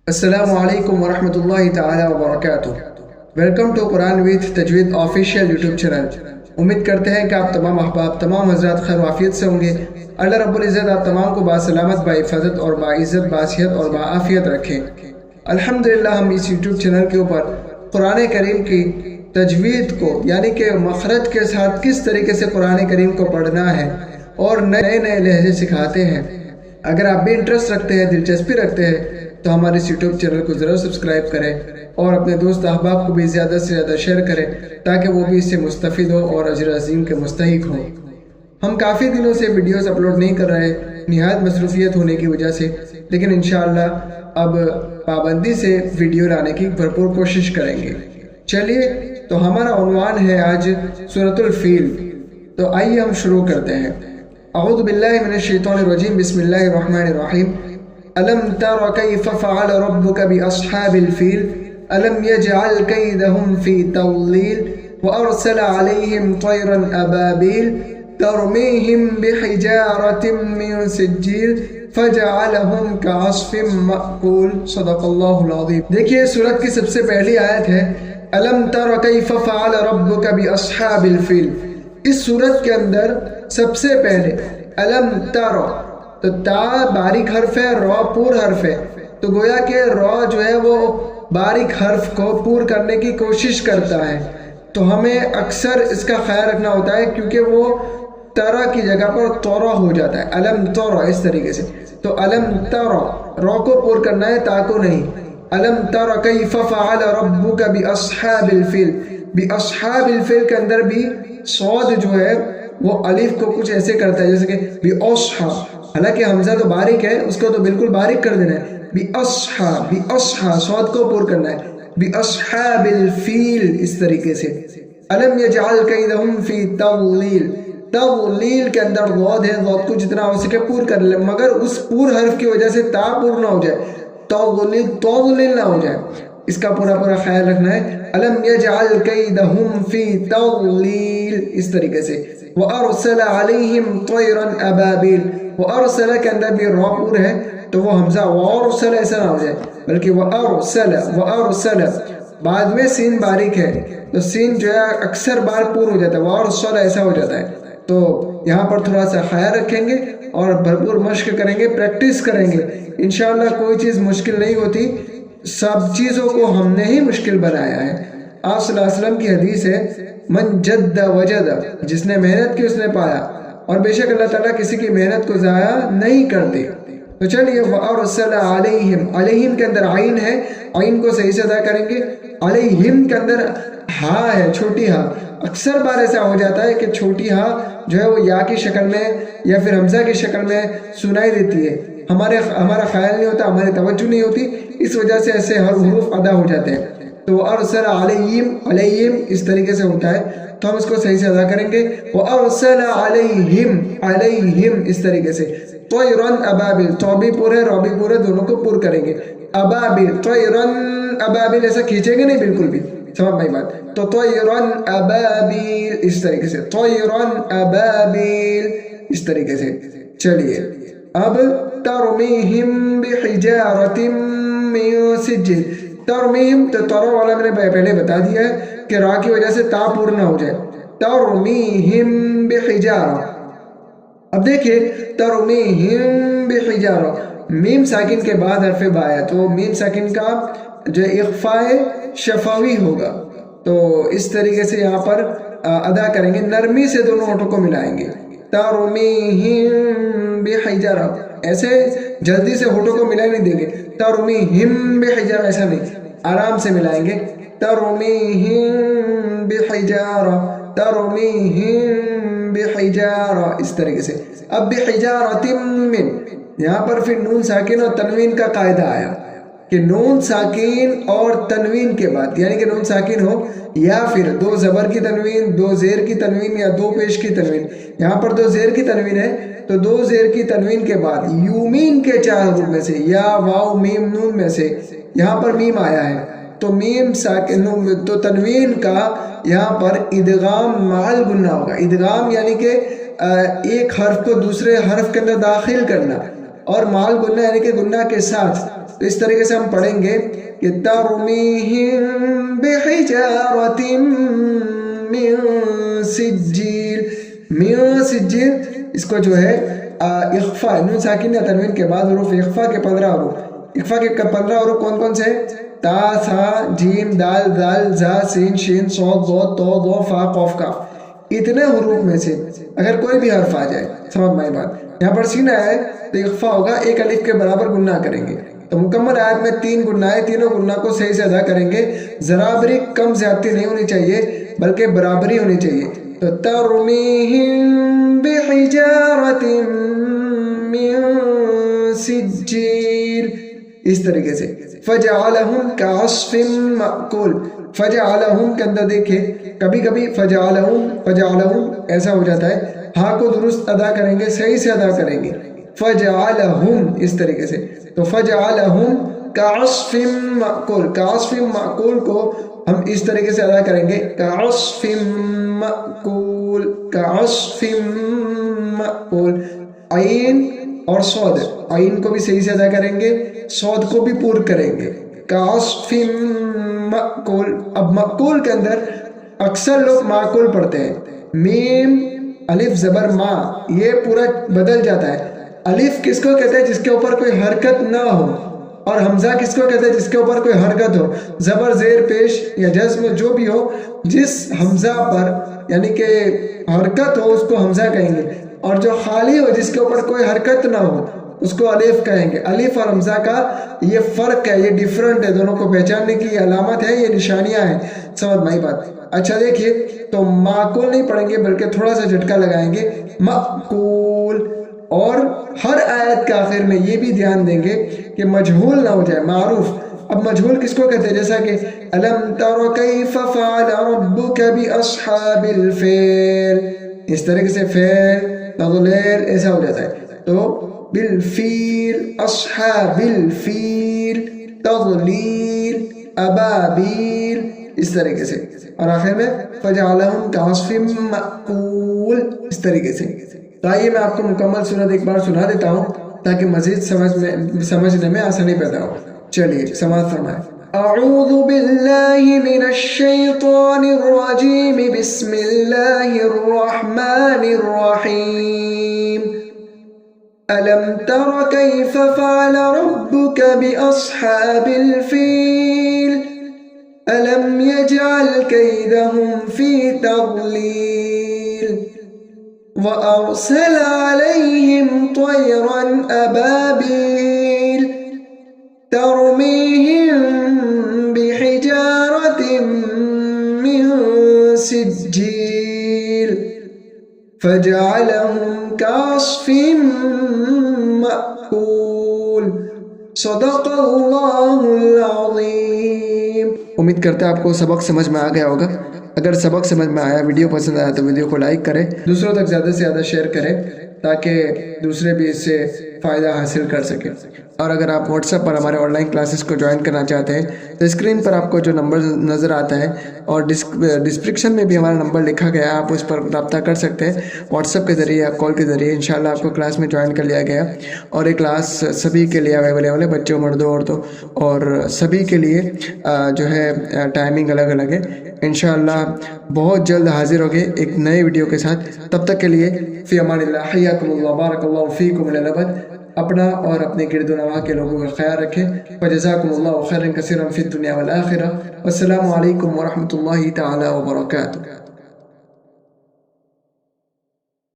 السلام علیکم ورحمۃ اللہ تعالی وبرکاتہ۔ ویلکم ٹو قرآن وتھ تجوید آفیشیل یوٹیوب چینل۔ امید کرتے ہیں کہ آپ تمام احباب، تمام حضرات خیر و عافیت سے ہوں گے۔ اللہ رب العزت آپ تمام کو باسلامت، باحفاظت اور باعزت، باصحت اور باعافیت رکھیں۔ الحمدللہ ہم اس یوٹیوب چینل کے اوپر قرآن کریم کی تجوید کو، یعنی کہ مخرج کے ساتھ کس طریقے سے قرآن کریم کو پڑھنا ہے اور نئے نئے لہجے سکھاتے ہیں۔ اگر آپ بھی انٹرسٹ رکھتے ہیں، دلچسپی رکھتے ہیں، تو ہمارے اس یوٹیوب چینل کو ضرور سبسکرائب کریں اور اپنے دوست احباب کو بھی زیادہ سے زیادہ شیئر کریں تاکہ وہ بھی اس سے مستفید ہو اور اجر عظیم کے مستحق ہوں۔ ہم کافی دنوں سے ویڈیوز اپلوڈ نہیں کر رہے، نہایت مصروفیت ہونے کی وجہ سے، لیکن انشاءاللہ اب پابندی سے ویڈیو لانے کی بھرپور کوشش کریں گے۔ چلیے، تو ہمارا عنوان ہے آج سورۃ الفیل۔ تو آئیے ہم شروع کرتے ہیں۔ اعوذ باللہ من الشیطان الرجیم، بسم اللہ الرحمن الرحیم۔ ألم تر كيف فعل ربك بأصحاب الفيل ألم يجعل كيدهم في تضليل وأرسل عليهم طيرا أبابيل ترميهم بحجارة من سجيل فجعلهم كعصف مأكول۔ صدق اللہ العظیم۔ دیکھیے، سورت کی سب سے پہلی آیت ہے ألم تر كيف فعل ربك بأصحاب الفيل۔ اس سورت کے اندر سب سے پہلے ألم تر، تو تا باریک حرف ہے، را پور حرف ہے، تو گویا کہ را جو ہے وہ باریک حرف کو پور کرنے کی کوشش کرتا ہے، تو ہمیں اکثر اس کا خیال رکھنا ہوتا ہے کیونکہ وہ ترا کی جگہ پر تورا ہو جاتا ہے، علم تورا، اس طریقے سے۔ تو علم تورا، را کو پور کرنا ہے، تا کو نہیں۔ علم تر کیف فعل ربک باصحاب الفیل، باصحاب الفیل کے اندر بھی صاد جو ہے وہ الف کو کچھ ایسے کرتا ہے جیسے کہ باصحاب، حالانکہ حمزہ تو باریک ہے، اس کو تو بالکل باریک کر دینا ہے۔ باصحاب، باصحاب، صاد کو پور کرنا ہے۔ باصحاب الفیل، اس طریقے سے۔ الم یجعل کیدہم فی تضلیل، تضلیل کے اندر ضاد ہے، ضاد کو جتنا ہو سکے پور کر لیں، مگر اس پور حرف کی وجہ سے تا پور نہ ہو جائے، تضلیل تضلیل نہ ہو جائے، اس کا پورا پورا خیال رکھنا ہے۔ الم یجعل کیدہم فی تضلیل، اس طریقے سے۔ وارسل علیہم طیرا ابابیل، وارسل کے اندر بھی را پور ہے، تو وہ حمزہ وارسل ایسا نہ ہو جائے، بلکہ وارسل، وارسل، بعد میں سین باریک ہے تو سین جو ہے اکثر بار پور ہو جاتا ہے، وارسل ایسا ہو جاتا ہے۔ تو یہاں پر تھوڑا سا خیال رکھیں گے اور بھرپور مشق کریں گے، پریکٹس کریں گے، انشاءاللہ کوئی چیز مشکل نہیں ہوتی، سب چیزوں کو ہم نے ہی مشکل بنایا ہے۔ آپ صلی اللہ علیہ وسلم کی حدیث ہے، من جد وجد، جس نے محنت کی اس نے پایا، اور بے شک اللہ تعالیٰ کسی کی محنت کو ضائع نہیں کرتے۔ تو چلیے، وَأَرْسَلَ عَلَيْهِمْ، علیہم کے اندر عین ہے، عین کو صحیح سے ادا کریں گے۔ علیہم کے اندر ہاں ہے، چھوٹی ہاں، اکثر بار ایسا ہو جاتا ہے کہ چھوٹی ہاں جو ہے وہ یا کی شکل میں یا پھر حمزہ کی شکل میں سنائی دیتی ہے، ہمارا خیال نہیں ہوتا، ہماری توجہ نہیں ہوتی، اس وجہ سے ایسے ہر حروف ادا ہو جاتے ہیں۔ تو ارسل علیہم، علیہم اس طریقے سے ہوتا ہے، تو ہم اس کو صحیح سے ادا کریں گے۔ وارسل علیہم، علیہم اس طریقے سے۔ طیرن ابابل، تو بھی پورے، رو بھی پورے، دونوں کو پور کریں گے۔ ابابل، طیرن ابابل، ایسا کھینچیں گے نہیں بالکل بھی، سمجھ میں بات۔ تو طیرن ابابل اس طریقے سے، طیرن ابابل اس طریقے سے۔ چلیے، اب ترمیہم بحجارۃ من سجیل، ترمیم، تو ترو والا میں نے پہلے بتا دیا ہے کہ را کی وجہ سے تا پور نہ ہو جائے۔ ترمیہم بحجارہ، اب دیکھیں ترمیہم بحجارہ، میم ساکن کے بعد حرف با ہے، تو میم ساکن کا جو اخفاء شفوی ہوگا، تو اس طریقے سے یہاں پر ادا کریں گے، نرمی سے دونوں ہونٹوں کو ملائیں گے۔ ترمیہم بحجارہ، ایسے جلدی سے ہونٹوں کو ملا نہیں دیں گے، ترمیہم بحجارہ ایسا نہیں، آرام سے ملائیں گے۔ ترمیہم بحجارہ، ترمیہم بحجارہ اس طریقے سے۔ اب بحجارۃ من، یہاں پر پھر نون ساکن اور تنوین کا قاعدہ آیا کہ نون ساکن اور تنوین کے بعد، یعنی کہ نون ساکن ہو یا پھر دو زبر کی تنوین، دو زیر کی تنوین یا دو پیش کی تنوین، یہاں پر دو زیر کی تنوین ہے، تو دو زیر کی تنوین کے بعد یومین کے چار حروف میں سے، یا واو میم نون میں سے یہاں پر میم آیا ہے، تو میم ساکن، تو تنوین کا یہاں پر ادغام مال گنہ ہوگا۔ ادغام یعنی کہ ایک حرف کو دوسرے حرف کے اندر داخل کرنا، اور مال گنہ یعنی کہ گنہ کے ساتھ. تو اس طریقے سے ہم پڑھیں گے کہ ترمیہم بحجارۃ من سجیل. من سجیل اس کو جو ہے اخفا، نون ساکن یا تنوین کے بعد حروف اخفا کے 15 حروف. اخفا کے 15 حروف کون کون سے؟ تا، ثا، جیم، دال، ذال، زا، سین، شین، صاد، ضاد، طا، ظا، فا، قاف، کاف. اتنے حروف میں سے اگر کوئی بھی حرف آ جائے، سمجھ میں بات، یہاں پر سین ہے تو اخفا ہوگا، ایک الف کے برابر گنہ کریں گے. تو مکمل آیت میں 3 گنہ ہے، تینوں گنہ کو صحیح سے ادا کریں گے. برابری کم زیادتی نہیں ہونی چاہیے بلکہ برابری ہونی چاہیے. تو ترمیہم بحجارۃ من سجیل اس طریقے سے. فجعلہم کعصف مأکول. فجعلہم کے اندر دیکھیں کبھی کبھی فجعلہم ایسا ہو جاتا ہے، ہاں کو درست ادا کریں گے، صحیح سے ادا کریں گے. فجعلہم اس طریقے سے. تو فجعلہم کعصف مأکول. کعصف مأکول کو ہم اس طریقے سے ادا کریں گے، کعصف مأکول، کعصف مأکول. عین اور صاد، عین کو بھی صحیح سے ادا کریں گے، صاد کو بھی پور کریں گے. کعصف مأکول. اب مأکول کے اندر اکثر لوگ معقول پڑھتے ہیں. میم الف زبر ما، یہ پورا بدل جاتا ہے. الف کس کو کہتے ہیں؟ جس کے اوپر کوئی حرکت نہ ہو. اور حمزہ کس کو کہتے ہیں؟ جس کے اوپر کوئی حرکت ہو. زبر، زیر پیش یا جزم جو بھی ہو، جس حمزہ پر یعنی کہ حرکت ہو اس کو حمزہ کہیں گے، اور جو خالی ہو جس کے اوپر کوئی حرکت نہ ہو اس کو الف کہیں گے. الف اور حمزہ کا یہ فرق ہے، یہ ڈیفرنٹ ہے. دونوں کو پہچاننے کی یہ علامت ہے، یہ نشانیاں ہیں. سمجھ میں بات. اچھا دیکھیے، تو معقول نہیں پڑھیں گے بلکہ تھوڑا سا جھٹکا لگائیں گے، مأکول. اور ہر آیت کے آخر میں یہ بھی دھیان دیں گے کہ مجہول نہ ہو جائے، معروف. اب مجہول کس کو کہتے ہیں؟ جیسا کہ الم تر کیف فعل ربک باصحاب الفیل، اس طریقے سے فیل تضلیل ایسا ہو جاتا ہے. تو بالفیل، اصحاب الفیل، تضلیل، ابابیل اس طریقے سے. اور آخر میں فجعلہم کعصف مأکول اس طریقے سے. تو آئیے میں آپ کو مکمل سورت ایک بار سنا دیتا ہوں تاکہ مزید سمجھنے میں آسانی پیدا ہو. چلیے سماعت فرمائیں. اعوذ باللہ من الشیطان الرجیم، بسم اللہ الرحمن الرحیم. الم تر کیف فعل ربک باصحاب الفیل الم یجعل کیدہم فی تضلیل وأرسل عليهم طيرا أبابيل ترميهم بحجارة من سجيل فجعلهم كعصف مأكول. صدق اللہ العظیم. امید کرتا ہے آپ کو سبق سمجھ میں آ گیا ہوگا. اگر سبق سمجھ میں آیا، ویڈیو پسند آیا تو ویڈیو کو لائک کریں، دوسروں تک زیادہ سے زیادہ شیئر کریں تاکہ دوسرے بھی اس سے فائدہ حاصل کر سکیں. اور اگر آپ واٹس ایپ پر ہمارے آن لائن کلاسز کو جوائن کرنا چاہتے ہیں تو اسکرین پر آپ کو جو نمبر نظر آتا ہے اور ڈسکرپشن میں بھی ہمارا نمبر لکھا گیا ہے، آپ اس پر رابطہ کر سکتے ہیں واٹس ایپ کے ذریعے یا کال کے ذریعے. انشاءاللہ آپ کو کلاس میں جوائن کر لیا گیا. اور یہ کلاس سبھی کے لیے اویلیبل ہے، بچوں، مردوں، عورتوں، اور سبھی کے لیے جو ہے ٹائمنگ الگ الگ ہے. انشاءاللہ بہت جلد حاضر ہوگے ایک نئے ویڈیو کے ساتھ. تب تک کے لیے فی امان اللہ، حیاکم اللہ، بارک اللہ فیکم الی الابد. اپنا اور اپنے گرد و نواح کے لوگوں کا خیال رکھیں. فجزاکم اللہ خیرا کثیرا فی الدنیا والآخرہ. والسلام علیکم ورحمۃ اللہ تعالی وبرکاتہ.